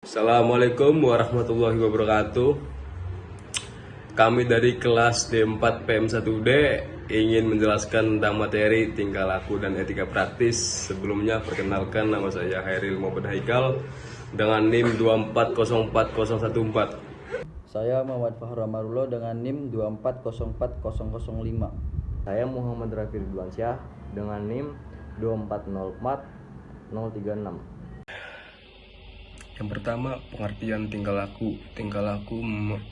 Assalamualaikum warahmatullahi wabarakatuh. Kami dari kelas D4 PM1D ingin menjelaskan tentang materi tingkah laku dan etika praktis. Sebelumnya perkenalkan, nama saya Hairil Muhammad Haikal dengan NIM 2404014. Saya Muhammad Fahru Amarullah dengan NIM 2404005. Saya Muhammad Rafi Ridwansyah dengan NIM 2404036. Yang pertama, pengertian tingkah laku. Tingkah laku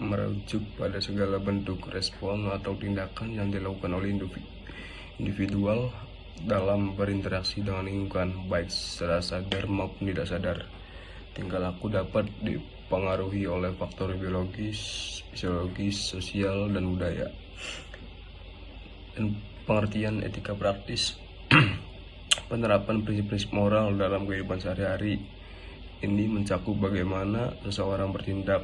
merujuk pada segala bentuk respon atau tindakan yang dilakukan oleh individual dalam berinteraksi dengan lingkungan, baik secara sadar maupun tidak sadar. Tingkah laku dapat dipengaruhi oleh faktor biologis, psikologis, sosial, dan budaya. Dan pengertian etika praktis, penerapan prinsip-prinsip moral dalam kehidupan sehari-hari. Ini mencakup bagaimana seseorang bertindak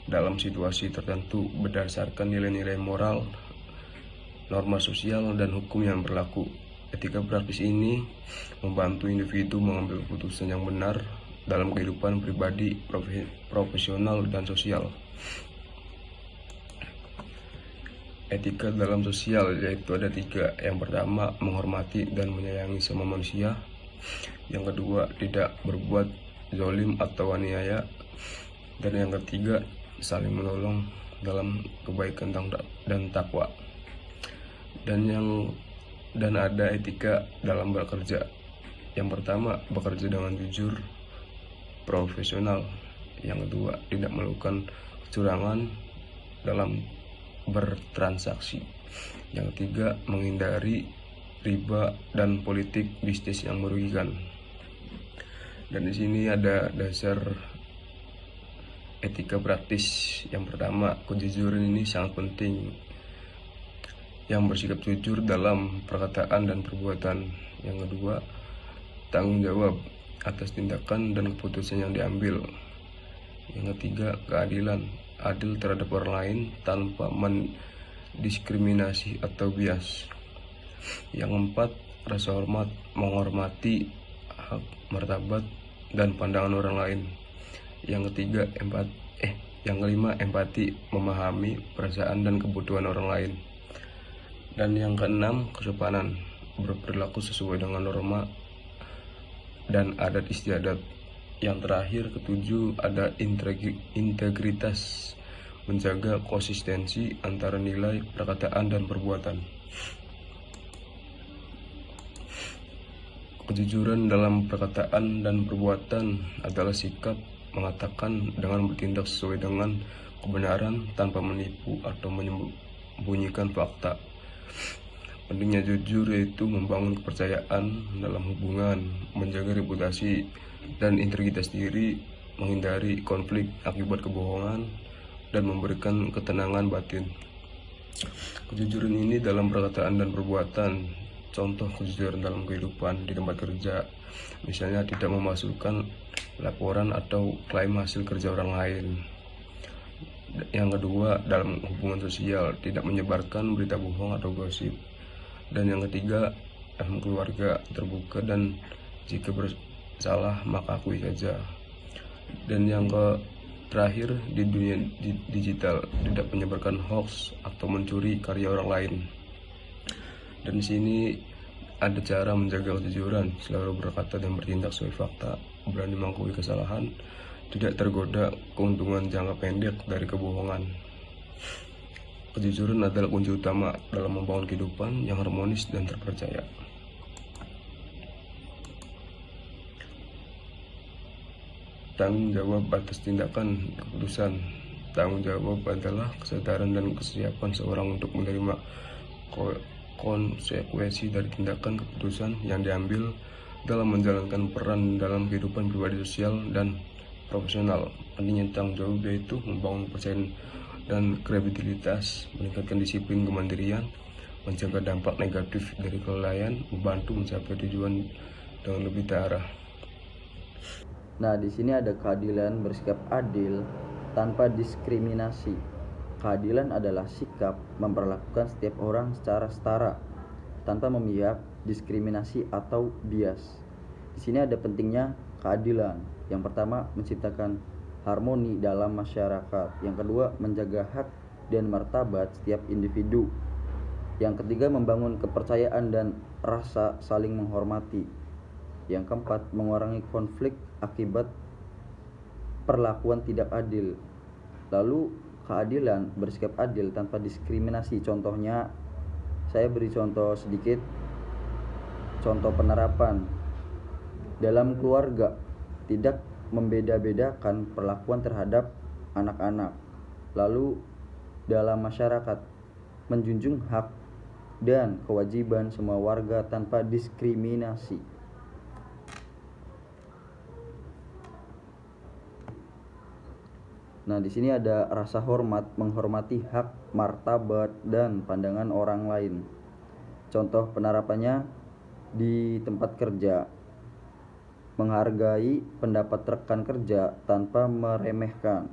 dalam situasi tertentu berdasarkan nilai-nilai moral, norma sosial, dan hukum yang berlaku. Etika praktis ini membantu individu mengambil keputusan yang benar dalam kehidupan pribadi, profesional, dan sosial. Etika dalam sosial yaitu ada 3. Yang pertama, menghormati dan menyayangi semua manusia. Yang kedua, tidak berbuat zalim atau aniaya. Dan yang ketiga, saling menolong dalam kebaikan dan takwa. Dan ada etika dalam bekerja. Yang pertama, bekerja dengan jujur, profesional. Yang kedua, tidak melakukan kecurangan dalam bertransaksi. Yang ketiga, menghindari riba dan politik bisnis yang merugikan. Dan di sini ada dasar etika praktis. Yang pertama, kejujuran ini sangat penting. Yang bersikap jujur dalam perkataan dan perbuatan. Yang kedua, tanggung jawab atas tindakan dan keputusan yang diambil. Yang ketiga, keadilan, adil terhadap orang lain tanpa mendiskriminasi atau bias. Yang keempat, rasa hormat, menghormati hak, martabat, dan pandangan orang lain. Yang ketiga, yang kelima, empati, memahami perasaan dan kebutuhan orang lain. Dan yang keenam, kesopanan, berperilaku sesuai dengan norma dan adat istiadat. Yang terakhir, ketujuh, ada integritas, menjaga konsistensi antara nilai, perkataan, dan perbuatan. Kejujuran dalam perkataan dan perbuatan adalah sikap mengatakan dengan bertindak sesuai dengan kebenaran tanpa menipu atau menyembunyikan fakta. Pentingnya jujur yaitu membangun kepercayaan dalam hubungan, menjaga reputasi dan integritas diri, menghindari konflik akibat kebohongan, dan memberikan ketenangan batin. Kejujuran ini dalam perkataan dan perbuatan. Contoh kejujuran dalam kehidupan di tempat kerja, misalnya tidak memasukkan laporan atau klaim hasil kerja orang lain. Yang kedua, dalam hubungan sosial, tidak menyebarkan berita bohong atau gosip. Dan yang ketiga, dalam keluarga, terbuka dan jika bersalah maka akui saja. Dan yang terakhir, di dunia digital, tidak menyebarkan hoax atau mencuri karya orang lain. Dan di sini ada cara menjaga kejujuran, selalu berkata dan bertindak sesuai fakta, berani mengakui kesalahan, tidak tergoda keuntungan jangka pendek dari kebohongan. Kejujuran adalah kunci utama dalam membangun kehidupan yang harmonis dan terpercaya. Tanggung jawab atas tindakan keputusan. Tanggung jawab adalah kesadaran dan kesiapan seorang untuk menerima konsekuensi dari tindakan keputusan yang diambil dalam menjalankan peran dalam kehidupan pribadi, sosial, dan profesional. Pentingnya tanggung jawab yaitu membangun kepercayaan dan kredibilitas, meningkatkan disiplin kemandirian, mencegah dampak negatif dari kelalaian, membantu mencapai tujuan dengan lebih terarah. Nah, di sini ada keadilan, bersikap adil tanpa diskriminasi. Keadilan adalah sikap memperlakukan setiap orang secara setara tanpa memihak, diskriminasi, atau bias. Di sini ada pentingnya keadilan. Yang pertama, menciptakan harmoni dalam masyarakat. Yang kedua, menjaga hak dan martabat setiap individu. Yang ketiga, membangun kepercayaan dan rasa saling menghormati. Yang keempat, mengurangi konflik akibat perlakuan tidak adil. Lalu keadilan, bersikap adil tanpa diskriminasi. Contohnya, saya beri contoh sedikit. Contoh penerapan dalam keluarga, tidak membeda-bedakan perlakuan terhadap anak-anak. Lalu dalam masyarakat, menjunjung hak dan kewajiban semua warga tanpa diskriminasi. Nah, di sini ada rasa hormat, menghormati hak, martabat, dan pandangan orang lain. Contoh penerapannya di tempat kerja, menghargai pendapat rekan kerja tanpa meremehkan.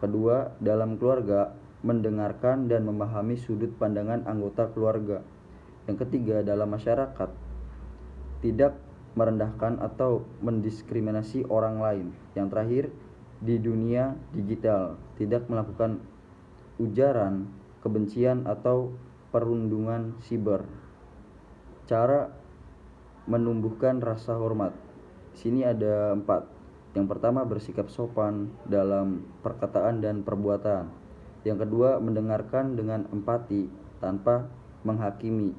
Kedua, dalam keluarga, mendengarkan dan memahami sudut pandangan anggota keluarga. Yang ketiga, dalam masyarakat, tidak merendahkan atau mendiskriminasi orang lain. Yang terakhir, di dunia digital, tidak melakukan ujaran kebencian atau perundungan siber. Cara menumbuhkan rasa hormat. Di sini ada 4. Yang pertama, bersikap sopan dalam perkataan dan perbuatan. Yang kedua, mendengarkan dengan empati tanpa menghakimi.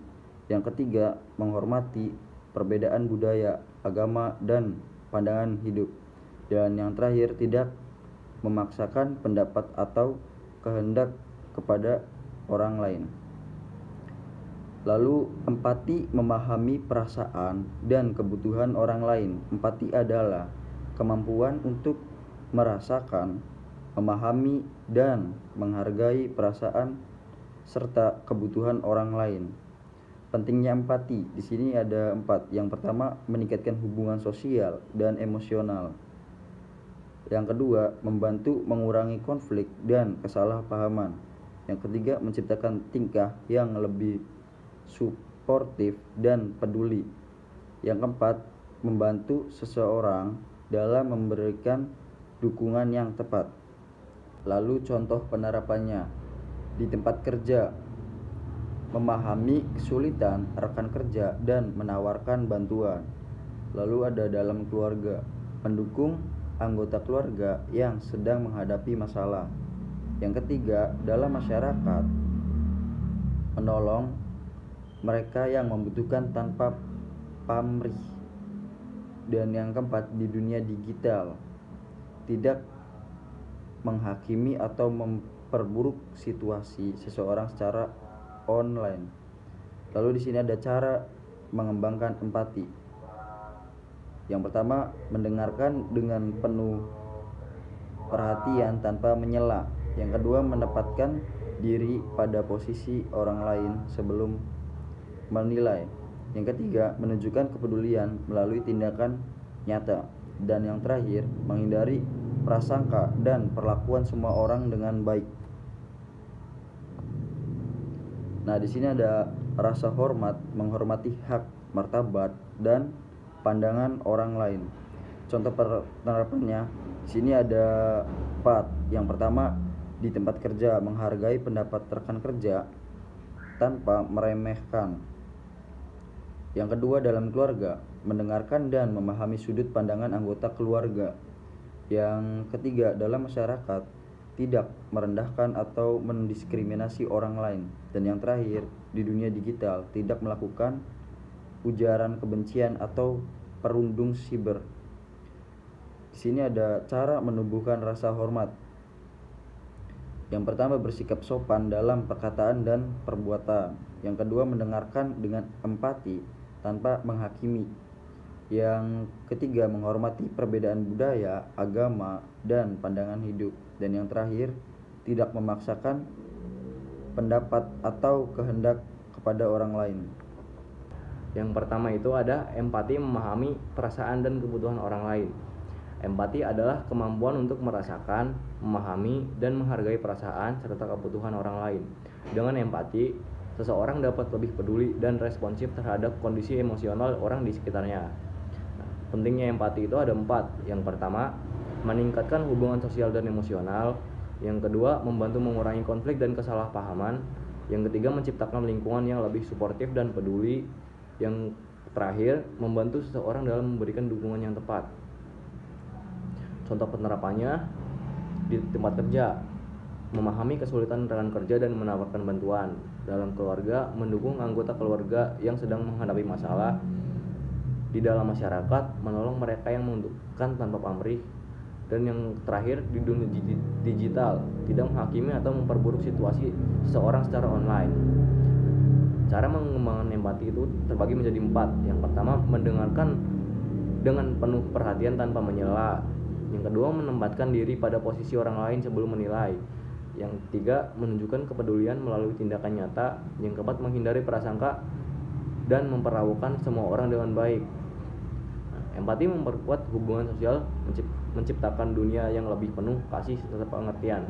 Yang ketiga, menghormati perbedaan budaya, agama, dan pandangan hidup. Dan yang terakhir, tidak memaksakan pendapat atau kehendak kepada orang lain. Lalu empati, memahami perasaan dan kebutuhan orang lain. Empati adalah kemampuan untuk merasakan, memahami, dan menghargai perasaan serta kebutuhan orang lain. Pentingnya empati, di sini ada 4. Yang pertama, meningkatkan hubungan sosial dan emosional. Yang kedua, membantu mengurangi konflik dan kesalahpahaman. Yang ketiga, menciptakan tingkah yang lebih suportif dan peduli. Yang keempat, membantu seseorang dalam memberikan dukungan yang tepat. Lalu contoh penerapannya di tempat kerja, memahami kesulitan rekan kerja dan menawarkan bantuan. Lalu ada dalam keluarga, mendukung anggota keluarga yang sedang menghadapi masalah. Yang ketiga, dalam masyarakat, menolong mereka yang membutuhkan tanpa pamrih. Dan yang keempat, di dunia digital, tidak menghakimi atau memperburuk situasi seseorang secara online. Lalu di sini ada cara mengembangkan empati. Yang pertama, mendengarkan dengan penuh perhatian tanpa menyela. Yang kedua, menempatkan diri pada posisi orang lain sebelum menilai. Yang ketiga, menunjukkan kepedulian melalui tindakan nyata. Dan yang terakhir, menghindari prasangka dan perlakuan semua orang dengan baik. Nah, di sini ada rasa hormat, menghormati hak, martabat, dan pandangan orang lain. Contoh penerapannya, di sini ada 4. Yang pertama, di tempat kerja, menghargai pendapat rekan kerja tanpa meremehkan. Yang kedua, dalam keluarga, mendengarkan dan memahami sudut pandangan anggota keluarga. Yang ketiga, dalam masyarakat, tidak merendahkan atau mendiskriminasi orang lain. Dan yang terakhir, di dunia digital, tidak melakukan ujaran kebencian atau perundung siber. Di sini ada cara menumbuhkan rasa hormat. Yang pertama, bersikap sopan dalam perkataan dan perbuatan. Yang kedua, mendengarkan dengan empati tanpa menghakimi. Yang ketiga, menghormati perbedaan budaya, agama, dan pandangan hidup. Dan yang terakhir, tidak memaksakan pendapat atau kehendak kepada orang lain. Yang pertama itu ada empati, memahami perasaan dan kebutuhan orang lain. Empati adalah kemampuan untuk merasakan, memahami, dan menghargai perasaan serta kebutuhan orang lain. Dengan empati, seseorang dapat lebih peduli dan responsif terhadap kondisi emosional orang di sekitarnya. Pentingnya empati itu ada 4. Yang pertama, meningkatkan hubungan sosial dan emosional. Yang kedua, membantu mengurangi konflik dan kesalahpahaman. Yang ketiga, menciptakan lingkungan yang lebih suportif dan peduli. Yang terakhir, membantu seseorang dalam memberikan dukungan yang tepat. Contoh penerapannya di tempat kerja, memahami kesulitan rekan kerja dan menawarkan bantuan. Dalam keluarga, mendukung anggota keluarga yang sedang menghadapi masalah. Di dalam masyarakat, menolong mereka yang membutuhkan tanpa pamrih. Dan yang terakhir, di dunia digital, tidak menghakimi atau memperburuk situasi seseorang secara online. Cara mengembangkan empati itu terbagi menjadi 4. Yang pertama, mendengarkan dengan penuh perhatian tanpa menyela. Yang kedua, menempatkan diri pada posisi orang lain sebelum menilai. Yang ketiga, menunjukkan kepedulian melalui tindakan nyata. Yang keempat, menghindari prasangka dan memperlakukan semua orang dengan baik. Empati memperkuat hubungan sosial, menciptakan dunia yang lebih penuh kasih serta pengertian.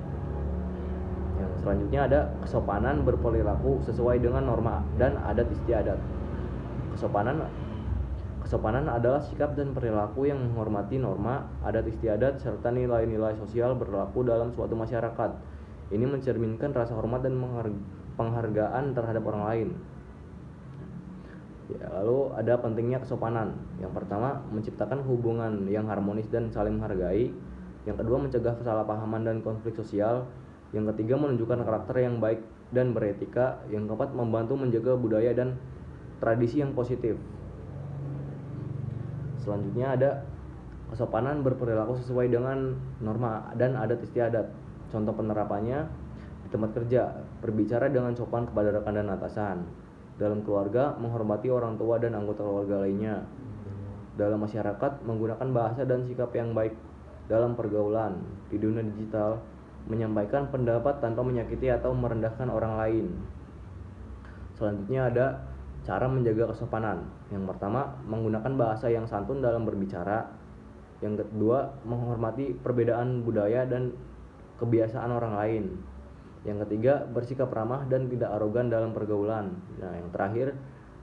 Yang selanjutnya ada kesopanan berperilaku sesuai dengan norma dan adat istiadat. Kesopanan adalah sikap dan perilaku yang menghormati norma, adat istiadat, serta nilai-nilai sosial berlaku dalam suatu masyarakat. Ini mencerminkan rasa hormat dan penghargaan terhadap orang lain. Ya, lalu ada pentingnya kesopanan. Yang pertama, menciptakan hubungan yang harmonis dan saling menghargai. Yang kedua, mencegah kesalahpahaman dan konflik sosial. Yang ketiga, menunjukkan karakter yang baik dan beretika. Yang keempat, membantu menjaga budaya dan tradisi yang positif. Selanjutnya ada kesopanan berperilaku sesuai dengan norma dan adat istiadat. Contoh penerapannya di tempat kerja, berbicara dengan sopan kepada rekan dan atasan. Dalam keluarga, menghormati orang tua dan anggota keluarga lainnya. Dalam masyarakat, menggunakan bahasa dan sikap yang baik dalam pergaulan. Di dunia digital, menyampaikan pendapat tanpa menyakiti atau merendahkan orang lain. Selanjutnya ada cara menjaga kesopanan. Yang pertama, menggunakan bahasa yang santun dalam berbicara. Yang kedua, menghormati perbedaan budaya dan kebiasaan orang lain. Yang ketiga, bersikap ramah dan tidak arogan dalam pergaulan. Nah, yang terakhir,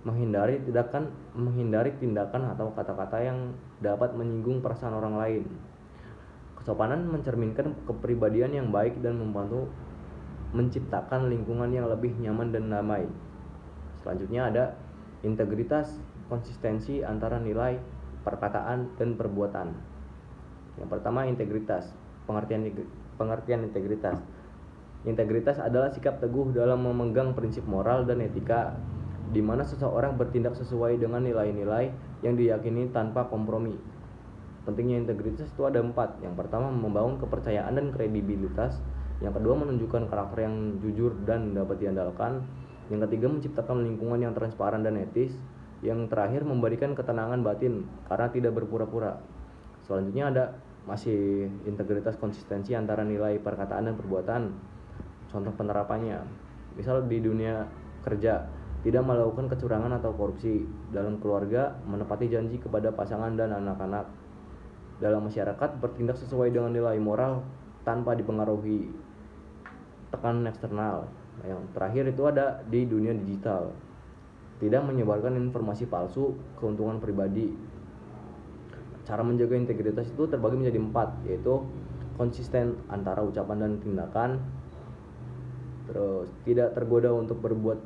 menghindari tindakan atau kata-kata yang dapat menyinggung perasaan orang lain. Kesopanan mencerminkan kepribadian yang baik dan membantu menciptakan lingkungan yang lebih nyaman dan damai. Selanjutnya ada integritas, konsistensi antara nilai, perkataan, dan perbuatan. Yang pertama, integritas. Pengertian integritas. Integritas adalah sikap teguh dalam memegang prinsip moral dan etika, di mana seseorang bertindak sesuai dengan nilai-nilai yang diyakini tanpa kompromi. Pentingnya integritas itu ada 4. Yang pertama, membangun kepercayaan dan kredibilitas. Yang kedua, menunjukkan karakter yang jujur dan dapat diandalkan. Yang ketiga, menciptakan lingkungan yang transparan dan etis. Yang terakhir, memberikan ketenangan batin karena tidak berpura-pura. Selanjutnya ada masih integritas konsistensi antara nilai, perkataan, dan perbuatan. Contoh penerapannya, misal di dunia kerja, tidak melakukan kecurangan atau korupsi. Dalam keluarga, menepati janji kepada pasangan dan anak-anak. Dalam masyarakat, bertindak sesuai dengan nilai moral tanpa dipengaruhi tekanan eksternal. Yang terakhir itu ada di dunia digital, tidak menyebarkan informasi palsu, keuntungan pribadi. Cara menjaga integritas itu terbagi menjadi 4, yaitu konsisten antara ucapan dan tindakan. Terus tidak tergoda untuk berbuat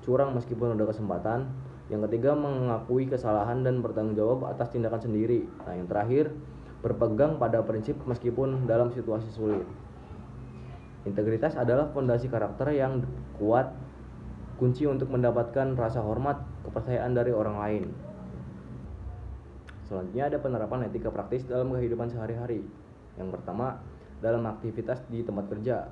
curang meskipun ada kesempatan. Yang ketiga, mengakui kesalahan dan bertanggung jawab atas tindakan sendiri. Nah, yang terakhir, berpegang pada prinsip meskipun dalam situasi sulit. Integritas adalah fondasi karakter yang kuat, kunci untuk mendapatkan rasa hormat, kepercayaan dari orang lain. Selanjutnya ada penerapan etika praktis dalam kehidupan sehari-hari. Yang pertama, dalam aktivitas di tempat kerja.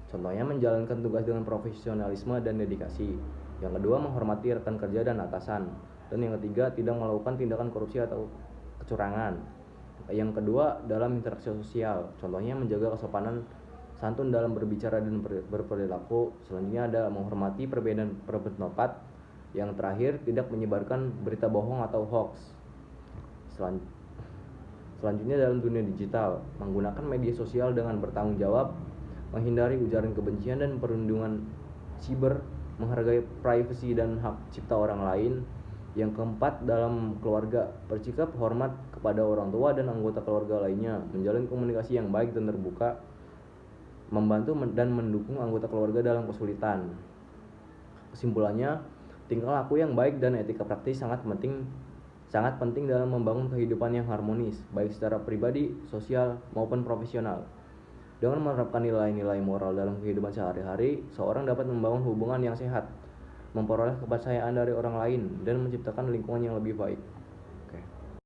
Contohnya, menjalankan tugas dengan profesionalisme dan dedikasi. Yang kedua, menghormati rekan kerja dan atasan. Dan yang ketiga, tidak melakukan tindakan korupsi atau kecurangan. Yang kedua, dalam interaksi sosial. Contohnya, menjaga kesopanan santun dalam berbicara dan berperilaku. Selanjutnya ada menghormati perbedaan pendapat. Yang terakhir, tidak menyebarkan berita bohong atau hoax. Selanjutnya dalam dunia digital, menggunakan media sosial dengan bertanggung jawab, menghindari ujaran kebencian dan perlindungan siber, menghargai privasi dan hak cipta orang lain. Yang keempat, dalam keluarga, bersikap hormat kepada orang tua dan anggota keluarga lainnya, menjalin komunikasi yang baik dan terbuka, membantu dan mendukung anggota keluarga dalam kesulitan. Kesimpulannya, tingkah laku yang baik dan etika praktis sangat penting dalam membangun kehidupan yang harmonis, baik secara pribadi, sosial, maupun profesional. Dengan menerapkan nilai-nilai moral dalam kehidupan sehari-hari, seorang dapat membangun hubungan yang sehat, memperoleh kepercayaan dari orang lain, dan menciptakan lingkungan yang lebih baik.